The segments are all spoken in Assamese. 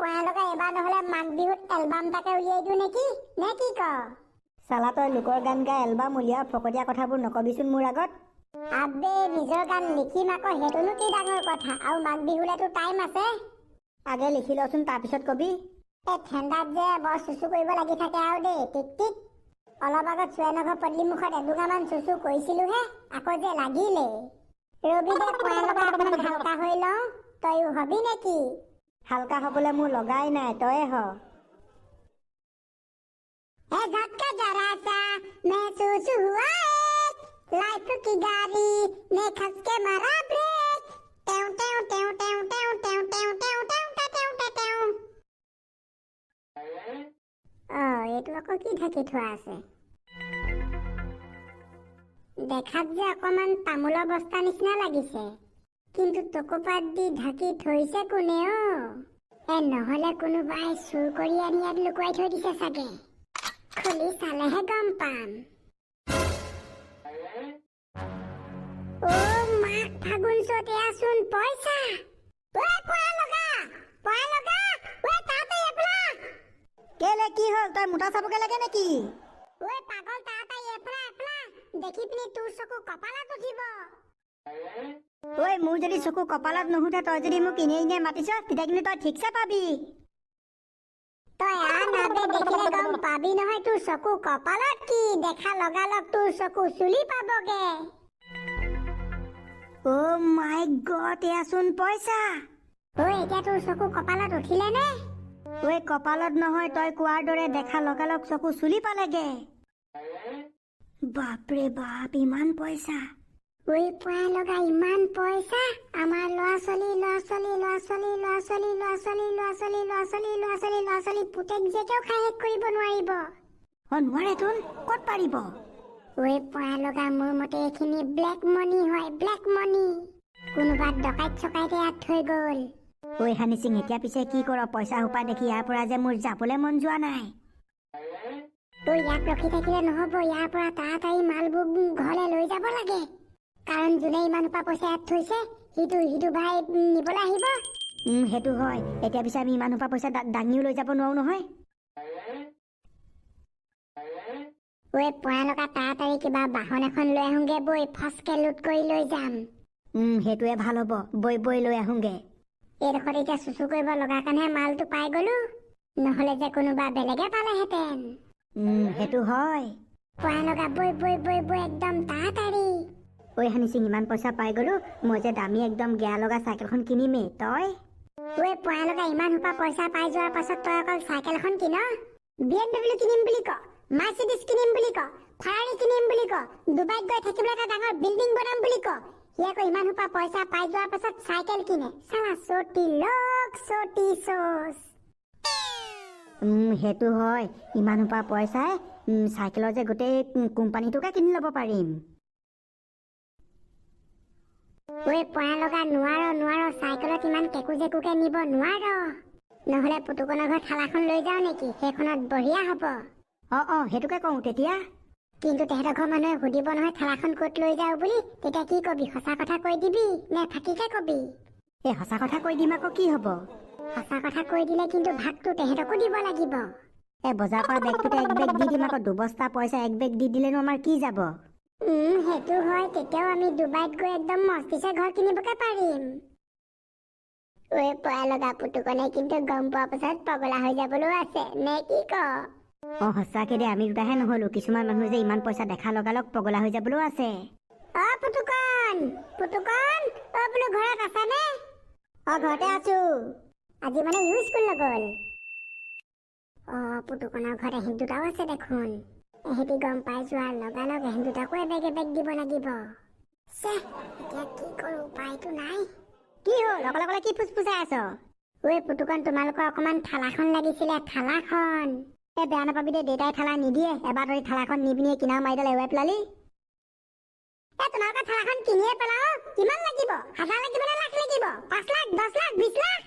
পয়া লগা এবাৰ নহলে মাঘ বিহুত এলবাম তাকে উলিয়াই দিও নেকি নে কি ক চালা তই লোকৰ গান গাই এলবাম উলিয়া ফকতীয়া কথাবোৰ নকবিচোন মোৰ আগত আবে নিজৰ গান লিখিম আকৌ হেতুনো কি ডাঙৰ কথা আৰু মাঘ বিহুলেতো টাইম আছে আগে লিখি লচোন তাৰপিছত কবি এই ঠেণ্ডাত যে বৰ চুচু কৰিব লাগি থাকে আৰু দেই টিক টিক অলপ আগত চুৱেনঘৰ পদূলিমুখত এদুগামান চুচু কৰিছিলোহে আকৌ যে লাগিলে ৰবি দে পয়া লগা অকণমান হালকা হৈ লওঁ তইও হবি নেকি হালকা হবলৈ মোৰ লগাই নাই তয়ে হ ए झटका जरा सा महसूस हुआ एक लाइफ की गाड़ी ने खस के मारा ब्रेक टेउ टेउ टेउ टेउ टेउ टेउ टेउ टेउ टेउ टेउ टेउ এইটো আকৌ কি ঢাকি থোৱা আছে দেখাত যে অকমান তামোলৰ বস্তা নিচিনা লাগিছে কিন্তু টকোপাত দি ঢাকি থৈছে কোনে নহলে কোনোবাই চুৰ কৰি আনি ইয়াত লুকুৱাই থৈ দিছে চাগে খুলি চালেহে গম পাম ও মাঘ ফাগুন চতে আসুন পয়সা ওই পয়া লগা ওই তাড়াতাড়ি এফলা কেলে কি হল তই মুঠা চাবকে লাগে নেকি ওই পাগল তাড়াতাড়ি এফলা দেখি পিনি তোৰ চকু কপালত উঠিব ঐ মোৰ যদি চকু কপালত নুঠে তই যদি মোক ইনে মাতিছ তেতিয়া কিন্তু তই ঠিকছে পাবি তই নাবে দেখিলে গম পাবি নহয় তোৰ চকু কপালত কি দেখা লগালগ তোৰ চকু চুলি পাবগে ও মাই গড এয়াচোন পইচা ঐ এতিয়া তোৰ চকু কপালত উঠিলে নে ঐ কপালত নহয় তই কোৱাৰ দৰে দেখা লগালগ চকু চুলি পালেগে বাপৰে বাপ ইমান পইচা ঐ পয়া লগা ইমান পইচা আমাৰ ল'ৰা ছোৱালী পুতেক যেকেও খাই শেষ কৰিব নোৱাৰিব নোৱাৰে তোন ক'ত পাৰিব ঐ পয়া লগা মোৰ মতে এইখিনি ব্লেক মনি হয় ব্লেক মনি কোনোবা ডকাইত চকাইতে ইয়াত থৈ গ'ল ঐ হানি সিং এতিয়া পিছে কি কৰ পইচা সোপা দেখি ইয়াৰ পৰা যে মোৰ যাবলৈ মন যোৱা নাই তই ইয়াত ৰখি থাকিলে নহ'ব ইয়াৰ পৰা তাড়াতাড়ি মালবোৰ ঘৰলৈ লৈ যাব লাগে কাৰণ যোনে ইমান সোপা পইচা ইয়াত থৈছে সিটো ভাই নিবলৈ আহিব সেইটো হয় এতিয়া পিছে আমি ইমান সোপা পইচা দাঙিও লৈ যাব নোৱাৰো নহয় ঐ পয়া লগা তাড়াতাড়ি কিবা বাহন এখন লৈ আহোঁগে বৈ ফচকে লুট কৰি লৈ যাম সেইটোৱে ভাল হ'ব বৈ লৈ আহোঁগে এইডোখৰত এতিয়া চুচু কৰিব লগা কাৰণেহে মালটো পাই গলো নহ'লে যে কোনোবা বেলেগে পালেহেঁতেন সেইটো হয় পয়া লগা বৈ একদম তাড়াতাড়ি ঐ হানি সিং ইমান পইচা পাই গলো মই যে দামী একদম গেয়া লগা চাইকেলখন কিনিমেই তই ঐ পয়া লগা ইমান সোপা পইচা পাই যোৱাৰ পাছত তই অকল চাইকেল এখন কিন BMW কিনিম বুলি ক মাৰ্চিডিজ কিনিম বুলি ক ফাৰাৰী কিনিম বুলি ক ডুবাইত গৈ থাকিবলৈ এটা ডাঙৰ বিল্ডিং বনাম বুলি ক সি আকৌ ইমান সোপা পইচা পাই যোৱাৰ পাছত চাইকেল কিনে চালা চটি লোক চটি চোচ সেইটো হয় ইমান সোপা পইচাই চাইকেলৰ যে গোটেই কোম্পানীটোকে কিনি ল'ব পাৰিম ঐ পয়া লগা নোৱাৰ চাইকেলত ইমান কেকু জেকুকে নিব নোৱাৰ নহ'লে পুতুকনৰ ঘৰত থালাখন লৈ যাওঁ নেকি সেইখনত বঢ়িয়া হ'ব সেইটোকে কওঁ তেতিয়া কিন্তু তেহেঁতৰ ঘৰ মানুহে সুধিব নহয় থালাখন ক'ত লৈ যাওঁ বুলি তেতিয়া কি কবি সঁচা কথা কৈ দিবি নে ফাঁকিকে কবি এই সঁচা কথা কৈ দিম আকৌ কি হ'ব সঁচা কথা কৈ দিলে কিন্তু ভাগটো তেহেঁতকো দিব লাগিব বজাৰ পৰা বেগটোতে এক বেগ দি দিম আকৌ দুবস্তা পইচা এক বেগ দি দিলেনো আমাৰ কি যাব সেইটো হয় তেতিয়াও আমি ডুবাইত গৈ একদম মস্তিছে ঘৰ কিনিবকে পাৰিম ঐ পয়া লগা পুতুকনে কিন্তু গম পোৱা পাছত পগলা হৈ যাবলৈও আছে নে কি ক সঁচাকে দে আমি দুটাহে নহলো কিছুমান মানুহ যে ইমান পইচা দেখা লগালগ পগলা হৈ যাবলৈও আছে পুতুকন বোলো ঘৰত আছানে ঘৰতে আছো আজি মানে স্কুল নগ'ল পুতুকনৰ ঘৰত এহেঁত দুটাও আছে দেখোন এহেঁতি গম পাই যোৱাৰ লগালগ এহেঁত দুটাকো এবেগ দিব লাগিব এতিয়া কি কৰো উপায়তো নাই কি হ'ল অকলে কি ফুচফুচাই আছ ঐ পুতুকন তোমালোকৰ অকমান থালাখন লাগিছিলে থালাখন বেয়া নাপাবি দে দেউতাই থালা নিদিয়ে এবাৰ ধৰি থালাখন নি পিনি কিনাও মাৰি ডাল এৰুৱাই পেলালি তোমালোকৰ থালাখন কিনিয়ে পেলাও কিমান লাগিব 1000 লাগিব নে লাখ লাগিব 5 লাখ 10 লাখ 20 লাখ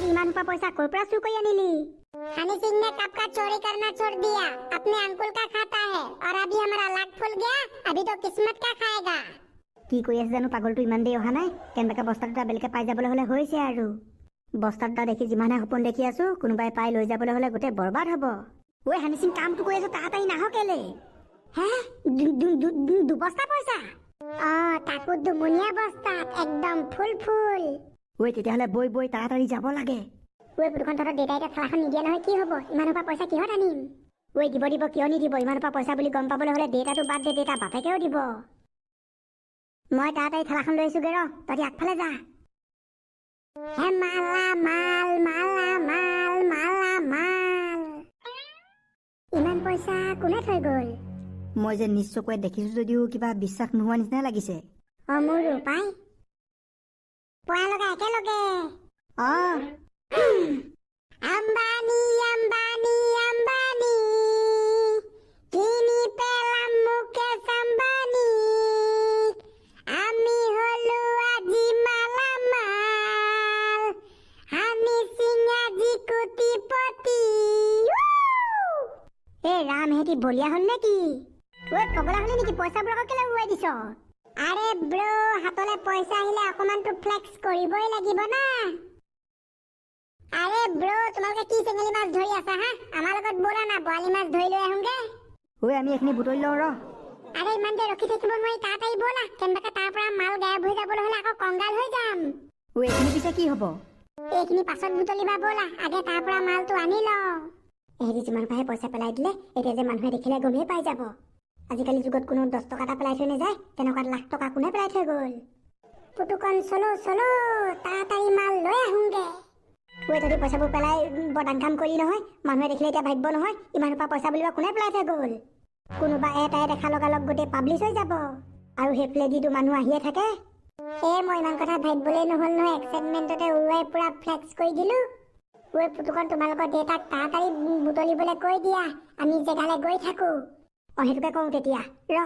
ইমান সোপা পইচা ক'ৰ পৰা চুৰ কৰি আনিলি हनी सिंह ने कब का चोरी करना छोड़ दिया अपने अंकुल का खाता है और अभी हमारा लाख फुल गया अभी तो किस्मत का खाएगा কি কৰি আছে জানো পাগলটো ইমান দেৰি অহা নাই কেনেবাকে বস্তাটো বেলেগে পাই যাবলৈ হ'লে হৈছে আৰু বস্তাত দা দেখি যিমানহে সপোন দেখি আছো কোনোবাই পাই লৈ যাবলৈ হলে গোটেই বৰবাদ হ'ব। ঐ হানি সিং কামটো কৰি আছো তাড়াতাড়ি নাহ কেলে? হে দুবস্তা পইচা? তাকো দুমুনীয়া বস্তাত একদম ফুল ফুল। ঐ তেতিয়াহ'লে বৈ বৈ তাড়াতাড়ি যাব লাগে। ঐ পুতুকণ তহঁতৰ দেউতাই এতিয়া ঠেলাখন নিদিয়ে নহয়, কি হ'ব? ইমান সোপা পইচা কিহত আনিম? ঐ দিব কিয় নিদিব? ইমান সোপা পইচা বুলি গম পাবলৈ হলে দেউতাটো বাদ দে, দেউতা বাপেকেও দিব। মই তাড়াতাড়ি ঠেলাখন লৈছোগে ৰ, তহঁতি আগফালে যা। হে মালা মাল মালা মাল মালা মাল। ইমান পইচা কোনে থৈ গ'ল? মই যে নিজ চকুৱে দেখিছো যদিও কিবা বিশ্বাস নোহোৱা নিচিনা লাগিছে। মোৰো পাই পয়া লগা একেলগে। আম্বানী আম্বানী আম্বানী কিনি পেলাম মুকেশ আম্বানী। আমি হলো আজি মালামাল, হানি সিং আজি কোটিপতি। এই ৰাম হেতি বলিয়া হল নেকি? ঐ পগলা হলি নেকি? পইচাবোৰ আকৌ কেলে উৰুৱাই দিছ? আৰে ব্ৰ, হাতলে পইচা আহিলে অকমানটো ফ্লেক্স কৰিবই লাগিব না। আৰে ব্ৰ, তোমালোকে কি চেঙেলী মাছ ধৰি আছা হা? আমাৰ লগত ব'লা না, বৰালি মাছ ধৰি লৈ আহোঁগে। ঐ আমি এইখিনি বুটলি লওঁ ৰ। আৰে ইমান দেৰি ৰখি থাকিব নোৱাৰি, তাড়াতাড়ি ব'লা। কেনেবাকে তাৰ পৰা মাল গায়ব হৈ যাবলৈ হ'লে আকৌ কংগাল হৈ যাম। ঐ এইখিনি পিছে কি হ'ব? এইখিনি পাছত বুটলিবা ব'লা, আগে তাৰ পৰা মালটো আনি লওঁ। এহেঁতি যিমান পাহে পইচা পেলাই দিলে, এতিয়া যে মানুহে দেখিলে গমেই পাই যাব। আজিকালি যুগত কোনো 10 টকা এটা পেলাই থৈ নাযায়, তেনেকুৱাত লাখ টকা কোনে পেলাই থৈ গ'ল? পুতুকণ চলো চলো, তাড়াতাড়ি মাল লৈ আহোঁগে। ঐ তহঁতি পইচাবোৰ পেলাই বদান কাম কৰি নহয়, মানুহে দেখিলে এতিয়া ভাবিব নহয় ইমান সোপা পইচা বুলিবা কোনে পেলাই থৈ গ'ল। কোনোবা এটাই দেখা লগালগ গোটেই পাব্লিছ হৈ যাব, আৰু সেইফালেদিতো মানুহ আহিয়ে থাকে। মই ইমান কথা ভাবিবলৈ নহ'ল নহয়, এক্সাইটমেণ্টতে উৰুৱাই পুৰা ফ্লেক্স কৰি দিলোঁ। ঐ পুতুকণ, তোমালোকৰ দেউতাক তাড়াতাড়ি বুটলিবলৈ কৈ দিয়া, আমি জেগালৈ গৈ থাকোঁ। সেইটোকে কওঁ তেতিয়া ৰ।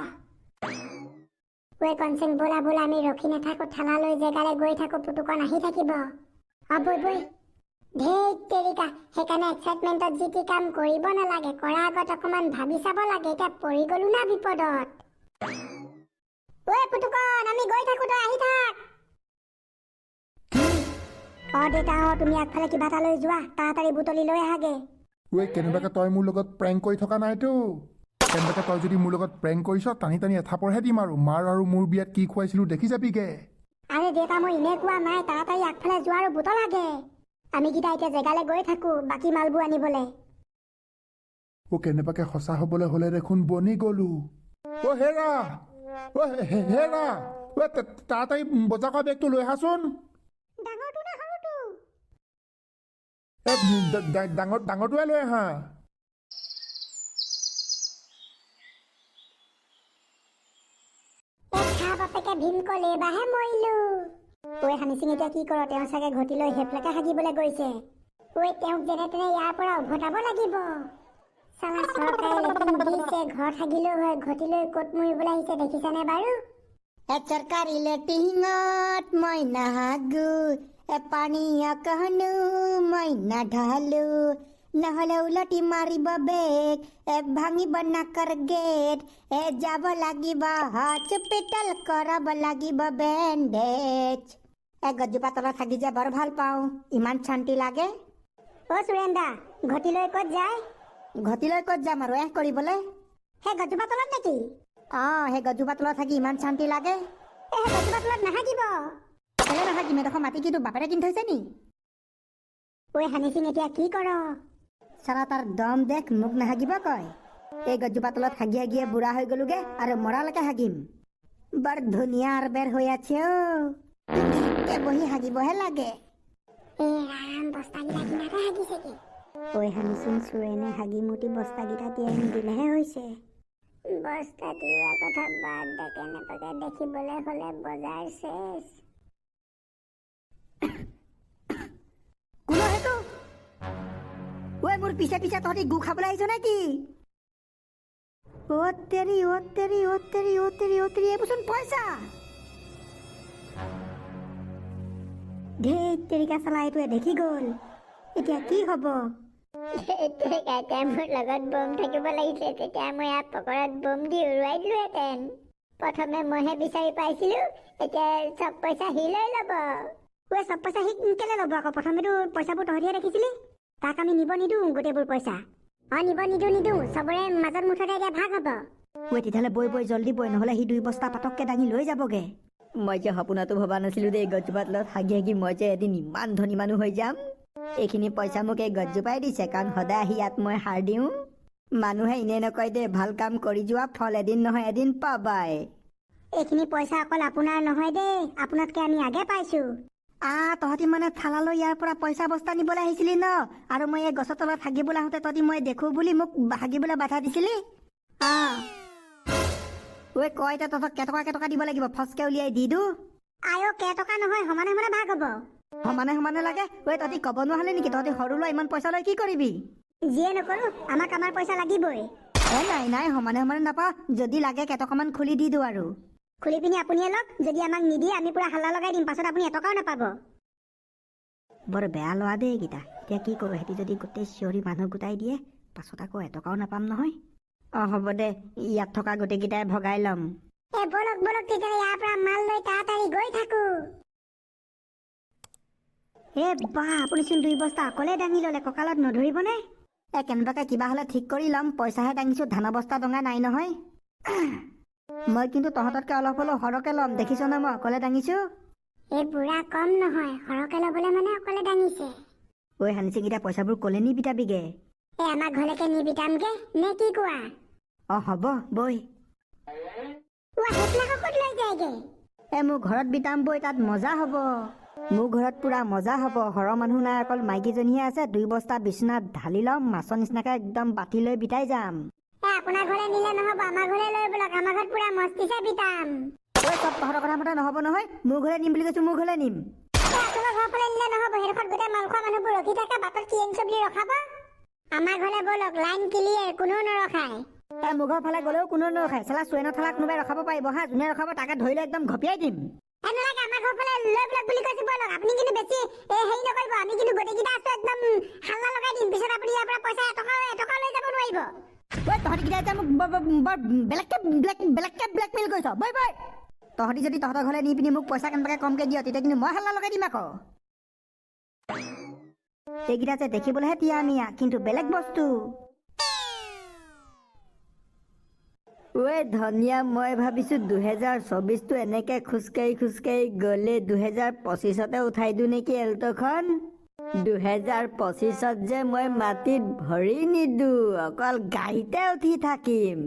ঐ কনচেং, ব'লা ব'লা, আমি ৰখি নাথাকোঁ, ঠেলা লৈ জেগালৈ গৈ থাকোঁ। পুতুকণ আহি থাকিব। বৈ বৈ। ধেইত তেৰিকা, সেইকাৰণে এক্সাইটমেণ্টত যি টি কাম কৰিব নালাগে, কৰাৰ আগত অকণমান ভাবি চাব লাগে। এতিয়া পৰি গ'লো না বিপদত। ঐ পুতুকণ, আমি গৈ থাকোঁ, তই আহি থাক। দেউতা তুমি আগফালে কিবা এটা লৈ যোৱা, তাড়াতাড়ি বুটলি লৈ আহাগে। ঐ কেনেবাকে তই মোৰ লগত প্ৰেংক কৰি থকা নাইতো? কেনেবাকে তই যদি মোৰ লগত প্ৰেংক কৰিছ, টানি টানি এথাপৰহে দিম আৰু। মাৰ আৰু মোৰ বিয়াত কি খুৱাইছিলো দেখি যাবিগে। আৰে দেউতা, মই এনে কোৱা নাই, তাড়াতাড়ি আগফালে যোৱা আৰু বুটলাগে। আমি কেইটা এতিয়া জেগালৈ গৈ থাকোঁ বাকী মালবোৰ আনিবলৈ। কেনেবাকে সঁচা হবলৈ হলে দেখোন বনি গলো। হেৰা, হেৰা, তাড়াতাড়ি বজাৰ কৰা বেগটো লৈ আহাচোন। ডাঙৰটো নে সৰুটো? ডাঙৰটোৱে লৈ আহা। বাপেকে ভীম কল, এইবাৰহে মৰিলো। হানি সিং এতিয়া কি কৰ? তেওঁ চাগে ঘটি লৈ সেইফালেকে হাগিবলৈ গৈছে। তেওঁক যেনে তেনে ইয়াৰ পৰা উভতাব লাগিব। চালা চৰকাৰে লেট্ৰিন দিছে, ঘৰত হাগিলেও হয়, ঘটি লৈ ক'ত মৰিবলৈ আহিছে দেখিছানে বাৰু? চৰকাৰী লেট্ৰিনত মই নাহাগো, পানী অকণো মই নাঢালো, নহ'লে উলটি মাৰিব বেগ, ভাঙিব নাকৰ গেট, যাব লাগিব হস্পিটেল, কৰাব লাগিব বেণ্ডেজ। গছজোপা তলত থাকি যে বৰ ভাল পাওঁ, ইমান শান্তি লাগে। সুৰেন্দা, ঘটি লৈ ক'ত যায়? ঘটি লৈ ক'ত যাম আৰু কৰিবলৈ? সেই গছজোপা তলত নেকি? সেই গছজোপা তলত থাকি ইমান শান্তি লাগে। সেই গছজোপা তলত নাহাগিব। কেলে নাহাগিম? এডোখৰ মাটি কি তোৰ বাপেৰে কিনি থৈছে নি? হানি সিং, এতিয়া কি কৰ? চালা তাৰ দম দেখ, মোক নাহাগিব কয়। এই গছজোপা তলত হাগি হাগিয়ে বুঢ়া হৈ গলোগে, আৰু মৰালৈকে হাগিম। বৰ ধুনীয়া আৰবেৰ হৈ আছে বহি হাগিবহে লাগে। ৰাম, বস্তাকেইটা কিনাতে হাগিছেগে। হানিচোন, চুৰেনে হাগি মুতি বস্তাকেইটা তিয়াই নিদিলেহে হৈছে। বস্তা তিওৱা কথা বাদ দে, কেনেবাকে দেখিবলৈ হ'লে বজাৰ শেষ। কোন সেইটো? মোৰ পিছে পিছে তহঁতি গু খাবলৈ আহিছ নেকি? এইবোৰচোন পইচা। ধেইত তেৰিকা, চালা এইটোৱে দেখি গ'ল। এতিয়া কি হ'ব? মোৰ লগত বম থাকিব লাগিছে, তেতিয়া মই ইয়াত পকৰত বম দি উৰুৱাই দিলোহেঁতেন। প্ৰথমে মইহে বিচাৰি পাইছিলো, এতিয়া চব পইচা সি লৈ ল'ব। ঐ চব পইচা সি কেলে ল'ব আকৌ? প্ৰথমেতো পইচাবোৰ তহঁতিহে দেখিছিলি। তাক আমি নিব নিদিওঁ গোটেইবোৰ পইচা। নিব নিদিওঁ চবৰে মাজত মুঠতে এতিয়া ভাগ হ'ব। ঐ তেতিয়াহ'লে বৈ জল্দি বৈ, নহ'লে সি 2 বস্তা পাতককে দাঙি লৈ যাবগে। মই যে সপোনতো ভবা নাছিলো দেই গছজোপাৰ তলত হাগি হাগি মই যে এদিন ইমান ধনী মানুহ হৈ যাম। এইখিনি পইচা মোক এই গছজোপাই দিছে, কাৰণ সদায় আহি ইয়াত মই সাৰ দিওঁ। মানুহে এনেই নকয় দেই, ভাল কাম কৰি যোৱা ফল এদিন নহয় এদিন পাবাই। এইখিনি পইচা অকল আপোনাৰ নহয় দেই, আপোনাতকে আমি আগে পাইছো। তহঁতি মানে থালালৈ ইয়াৰ পৰা পইচা বস্তা নিবলৈ আহিছিলি ন? আৰু মই এই গছৰ তলত হাগিবলৈ আহোঁতে তহঁতি মই দেখো বুলি মোক হাগিবলৈ বাধা দিছিলি? ঐ কয় এতিয়া তহঁতক কেটকা দিব লাগিব, ফচকে উলিয়াই দি দো। কেইটকা নহয়, সমানে সমানে ভাগ হ'ব। সমানে লাগে? ঐ তহঁতি ক'ব নোৱাৰিলি নেকি? তহঁতি সৰু লৈ ইমান পইচা লৈ কি কৰিবি? যিয়ে নকৰো আমাক আমাৰ পইচা লাগিবই। নাই সমানে নাপাওঁ, যদি লাগে কেটকামান খুলি দি দিওঁ আৰু। খুলি পিনি আপুনিয়ে লওক, যদি আমাক নিদিয়ে আমি পুৰা হাল্লা লগাই দিম, পাছত আপুনি এটকাও নাপাব। বৰ বেয়া ল'ৰা দেই এইকেইটা। এতিয়া কি কৰোঁ, সিহঁতি যদি গোটেই চিঞৰি মানুহ গোটাই দিয়ে, পাছত আকৌ এটকাও নাপাম নহয়। হ'ব দে, ইয়াত থকা গোটেইকেইটাই ভগাই ল'ম। বলক তেতিয়াহ'লে ইয়াৰ পৰা মাল লৈ তাড়াতাড়ি গৈ থাকো। আপুনি চোন 2 বস্তা অকলে দাঙি ল'লে, কঁকালত নধৰিবনে? কেনেবাকে কিবা হ'লে ঠিক কৰি ল'ম, পইচাহে দাঙিছো, ধানৰ বস্তা দঙা নাই নহয়। মই কিন্তু তহঁততকে অলপ হ'লেও সৰহকে ল'ম, দেখিছ ন মই অকলে দাঙিছো। বুঢ়া কম নহয়, সৰহকে ল'বলৈ মানে অকলে দাঙিছে। ঐ হানিচিংকেইটা পইচাবোৰ ক'লে নি বিটাবিগে? আমাৰ ঘৰলৈকে নি বিটামগে নে কি কোৱা? হ'ব বৈ। সেইবিলাকক ক'ত লৈ যায়গে? মোৰ ঘৰত বিটাম বৈ, তাত মজা হ'ব। মোৰ ঘৰত পুৰা মজা হ'ব। সৰহ মানুহ নাই, অকল মাইকীজনীহে আছে। 2 বস্তা বিচনাত ঢালি ল'ম, মাছৰ নিচিনাকে একদম বাতি লৈ বিটাই যাম। আপোনাৰ ঘৰলৈ নিলে নহ'ব, আমাৰ ঘৰলৈ লৈ বলক, আমাৰ ঘৰত পুৰা মস্তিছে বিটাম। চব তহঁতৰ কথা মতে নহ'ব নহয়, মোৰ ঘৰলৈ নিম বুলি কৈছো, মোৰ ঘৰলৈ নিম। আপোনাৰ ঘৰৰ ফালে নিলে নহ'ব, সেইডোখৰত গোটেই মাল খোৱা মানুহবোৰ ৰখি থাকে, বাটত কি আনিছ বুলি ৰখাব। আমাৰ ঘৰলৈ বলক, লাইন ক্লিয়াৰ, কোনেও নৰখায়। মোৰ ঘৰ ফালে গ'লেও কোনেও নৰখায়। চালা চুৱেনৰ থালা কোনোবাই ৰখাব পাৰিব হা? যোনে ৰখাব তাকে ধৰিলে একদম ঘপিয়াই দিম। নালাগে, আমাৰ ঘৰ ফালে লৈ বলক বুলি কৈছো, বলক। আপুনি কিন্তু বেছি হেৰি নকৰিব, আমি কিন্তু গোটেইকেইটা আছো, একদম হাল্লা লগাই দিম। পিছত আপুনি ইয়াৰ পৰা পইচা এটকা লৈ যাব নোৱাৰিব। তহঁতিকেইটা এতিয়া মোক বৰ বেলেগকে ব্লেকমেইল কৰিছ। বৈ তহঁতি যদি তহঁতৰ ঘৰলৈ নি পিনি মোক পইচা কেনেবাকে কমকে দিয়, তেতিয়া কিন্তু মই হাল্লা লগাই দিম আকৌ। এইকেইটা যে দেখিবলৈহে তিয়া মিয়া, কিন্তু বেলেগ বস্তু। ধনিয়া, মই ভাবিছো 2024টো এনেকে খোজকাঢ়ি গ'লে 2025তে উঠাই দিওঁ নেকি এল্টখন। 2025ত যে মই মাটিত ভৰি নিদিওঁ, অকল গাড়ীতে উঠি থাকিম।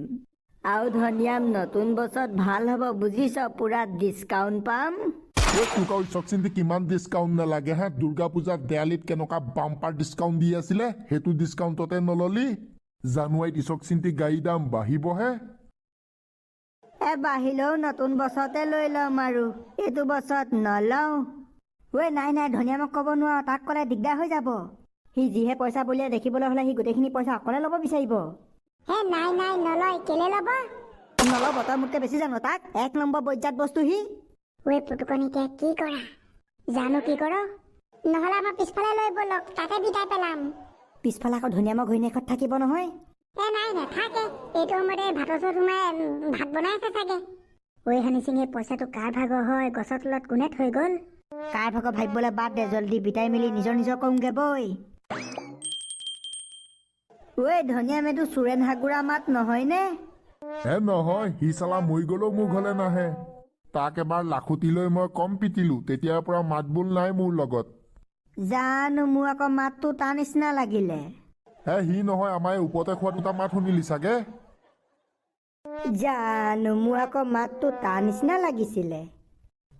আৰু ধনিয়াম, নতুন বছৰত ভাল হ'ব বুজিছ, পুৰা ডিছকাউণ্ট পাম। কিমান ডিছকাউণ্ট নালাগে হা? দুৰ্গা পূজাত দেৱালীত কেনেকুৱা বাম্পাৰ ডিছকাউণ্ট দি আছিলে, সেইটো ডিছকাউণ্টতে নললি। জানুৱাৰীত ইচক চিন্তি গাড়ীৰ দাম বাঢ়িবহে। বাঢ়িলেও নতুন বছৰতে লৈ ল'ম আৰু, এইটো বছৰত নলওঁ। নাই ধনিয়ামক ক'ব নোৱাৰ, তাক ক'লে দিগদাৰ হৈ যাব। সি যিহে পইচা বুলিয়ে দেখিবলৈ হ'লে সি গোটেইখিনি পইচা অকলে ল'ব বিচাৰিব। নাই নলয়, কেলে ল'ব? নল'ব, তই মোতকে বেছি জানো তাক। 1 নম্বৰ বজ্জাত বস্তু সি। পুতুকণি এতিয়া কি কৰা? জানো কি কৰ, নহ'লে আমাৰ পিছফালে লৈ বলক, তাতে বিটাই পেলাম। পিছফালে আকৌ ধনিয়ামৰ ঘৈণীয়েকত থাকিব নহয়। নাই নাথাকে, এইটো সময়তে ভাতৰ চৰত সোমাই ভাত বনাই আছে চাগে। হানিচিং, এই পইচাটো কাৰ ভাগৰ হয়? গছৰ তলত কোনে থৈ গ'ল? কাৰ ভাগৰ ভাবিবলৈ বাদ দে, জল্দি বিটাই মেলি নিজৰ কৰোঁগে বৈ। ধনিয়াম, এইটো চুৰেণ হাগুৰা মাত নহয়নে? নহয়, সি চালা মৰি গ'লেও মোৰ ঘৰলৈ নাহে। তাক এবাৰ লাখুটি লৈ মই কম পিটিলো, তেতিয়াৰ পৰা মাত বোল নাই মোৰ লগত। জানো, মোৰ আকৌ মাতটো তাৰ নিচিনা লাগিলে। সি নহয়, আমাৰ এই ওপৰতে খোৱা 2টা মাত শুনিলি চাগে। জানো, মোৰ আকৌ মাতটো তাৰ নিচিনা লাগিছিলে।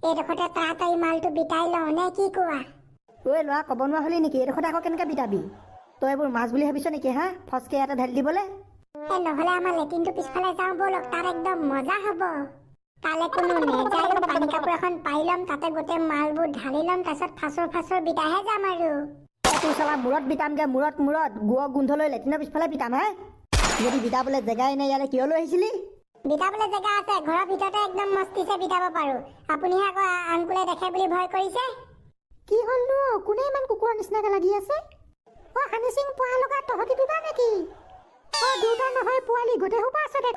এইডোখৰতে তাড়াতাড়ি মালটো বিটাই লওঁ নে কি কোৱা? ল'ৰা, ক'ব নোৱাৰা হলি নেকি? এইডোখৰতে আকৌ কেনেকে বিটাবি? তই এইবোৰ মাছ বুলি ভাবিছ নেকি হা? ফচকে ইয়াতে ঢালি দিবলৈ। নহ'লে আমাৰ লেট্ৰিনটো পিছফালে যাওঁ বলক, তাত একদম মজা হ'ব। তালে কোনো নেযায়ো, পানী কাপোৰ এখন পাৰি ল'ম, তাতে গোটেই মালবোৰ ঢালি ল'ম, তাৰপিছত ফাঁচৰ বিটাহে যাম আৰু। তোৰ চালা মূৰত বিটামগে, মূৰত গুৰ গোন্ধ লৈ লেট্ৰিনৰ পিছফালে বিটাম হে? যদি বিটাবলৈ জেগাই নাই, ইয়ালৈ কিয় লৈ আহিছিলি? বিটাবলৈ জেগা আছে, ঘৰৰ ভিতৰতে একদম মস্তিছে বিটাব পাৰো। আপুনিহে আকৌ আনকুলে দেখে বুলি ভয় কৰিছে। কি হ'লনো? কোনে ইমান কুকুৰৰ নিচিনাকে লাগি আছে? হানিচিং, পোৱা লগা তহঁতি দুটা নেকি? দুটা নহয়, পোৱালি গোটেই সোপা আছে দেখ।